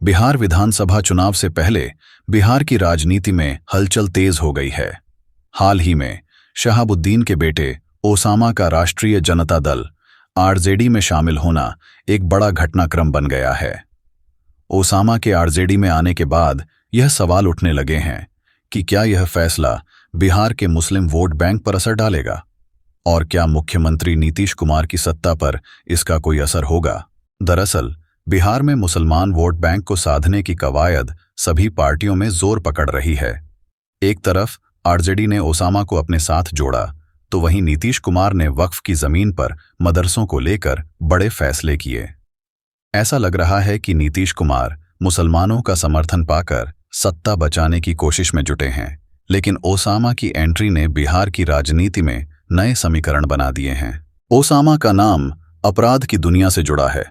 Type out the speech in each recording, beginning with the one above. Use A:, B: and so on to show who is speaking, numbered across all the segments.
A: बिहार विधानसभा चुनाव से पहले बिहार की राजनीति में हलचल तेज हो गई है। हाल ही में शहाबुद्दीन के बेटे ओसामा का राष्ट्रीय जनता दल आरजेडी में शामिल होना एक बड़ा घटनाक्रम बन गया है। ओसामा के आरजेडी में आने के बाद यह सवाल उठने लगे हैं कि क्या यह फैसला बिहार के मुस्लिम वोट बैंक पर असर डालेगा और क्या मुख्यमंत्री नीतीश कुमार की सत्ता पर इसका कोई असर होगा। दरअसल बिहार में मुसलमान वोट बैंक को साधने की कवायद सभी पार्टियों में जोर पकड़ रही है। एक तरफ आरजेडी ने ओसामा को अपने साथ जोड़ा तो वहीं नीतीश कुमार ने वक्फ की जमीन पर मदरसों को लेकर बड़े फैसले किए। ऐसा लग रहा है कि नीतीश कुमार मुसलमानों का समर्थन पाकर सत्ता बचाने की कोशिश में जुटे हैं, लेकिन ओसामा की एंट्री ने बिहार की राजनीति में नए समीकरण बना दिए हैं। ओसामा का नाम अपराध की दुनिया से जुड़ा है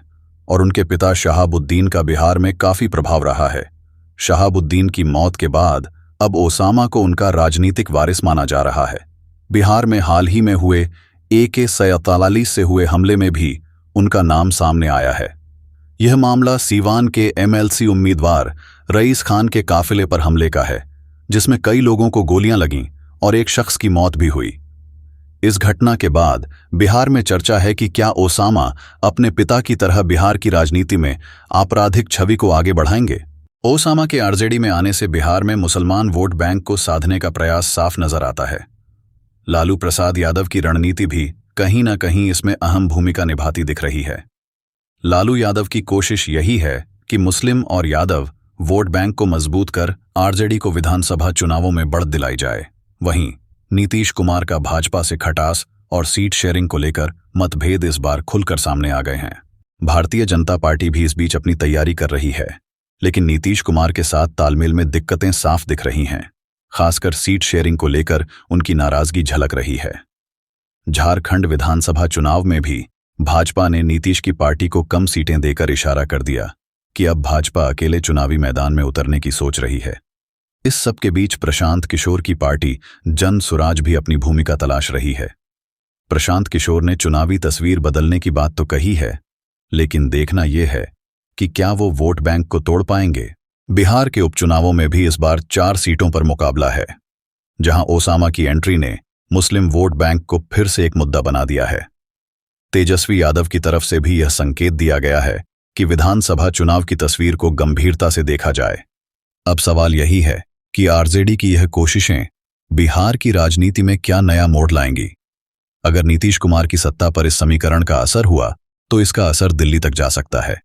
A: और उनके पिता शहाबुद्दीन का बिहार में काफी प्रभाव रहा है। शहाबुद्दीन की मौत के बाद अब ओसामा को उनका राजनीतिक वारिस माना जा रहा है। बिहार में हाल ही में हुए AK-47 से हुए हमले में भी उनका नाम सामने आया है। यह मामला सीवान के MLC उम्मीदवार रईस खान के काफिले पर हमले का है, जिसमें कई लोगों को गोलियां लगीं और एक शख्स की मौत भी हुई। इस घटना के बाद बिहार में चर्चा है कि क्या ओसामा अपने पिता की तरह बिहार की राजनीति में आपराधिक छवि को आगे बढ़ाएंगे। ओसामा के आरजेडी में आने से बिहार में मुसलमान वोट बैंक को साधने का प्रयास साफ नजर आता है। लालू प्रसाद यादव की रणनीति भी कहीं न कहीं इसमें अहम भूमिका निभाती दिख रही है। लालू यादव की कोशिश यही है कि मुस्लिम और यादव वोट बैंक को मजबूत कर आरजेडी को विधानसभा चुनावों में बढ़त दिलाई जाए। वहीं नीतीश कुमार का भाजपा से खटास और सीट शेयरिंग को लेकर मतभेद इस बार खुलकर सामने आ गए हैं। भारतीय जनता पार्टी भी इस बीच अपनी तैयारी कर रही है, लेकिन नीतीश कुमार के साथ तालमेल में दिक्कतें साफ दिख रही हैं। खासकर सीट शेयरिंग को लेकर उनकी नाराजगी झलक रही है। झारखंड विधानसभा चुनाव में भी भाजपा ने नीतीश की पार्टी को कम सीटें देकर इशारा कर दिया कि अब भाजपा अकेले चुनावी मैदान में उतरने की सोच रही है। इस सब के बीच प्रशांत किशोर की पार्टी जन सुराज भी अपनी भूमिका तलाश रही है। प्रशांत किशोर ने चुनावी तस्वीर बदलने की बात तो कही है, लेकिन देखना यह है कि क्या वो वोट बैंक को तोड़ पाएंगे। बिहार के उपचुनावों में भी इस बार 4 सीटों पर मुकाबला है, जहां ओसामा की एंट्री ने मुस्लिम वोट बैंक को फिर से एक मुद्दा बना दिया है। तेजस्वी यादव की तरफ से भी यह संकेत दिया गया है कि विधानसभा चुनाव की तस्वीर को गंभीरता से देखा जाए। अब सवाल यही है कि आरजेडी की यह कोशिशें बिहार की राजनीति में क्या नया मोड़ लाएंगी। अगर नीतीश कुमार की सत्ता पर इस समीकरण का असर हुआ तो इसका असर दिल्ली तक जा सकता है।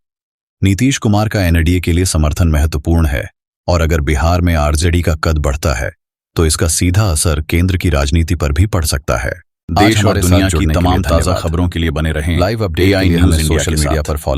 A: नीतीश कुमार का एनडीए के लिए समर्थन महत्वपूर्ण है और अगर बिहार में आरजेडी का कद बढ़ता है तो इसका सीधा असर केंद्र की राजनीति पर भी पड़ सकता है। देश और दुनिया की तमाम ताजा खबरों के लिए बने रहें लाइव अपडेट सोशल मीडिया पर फॉलो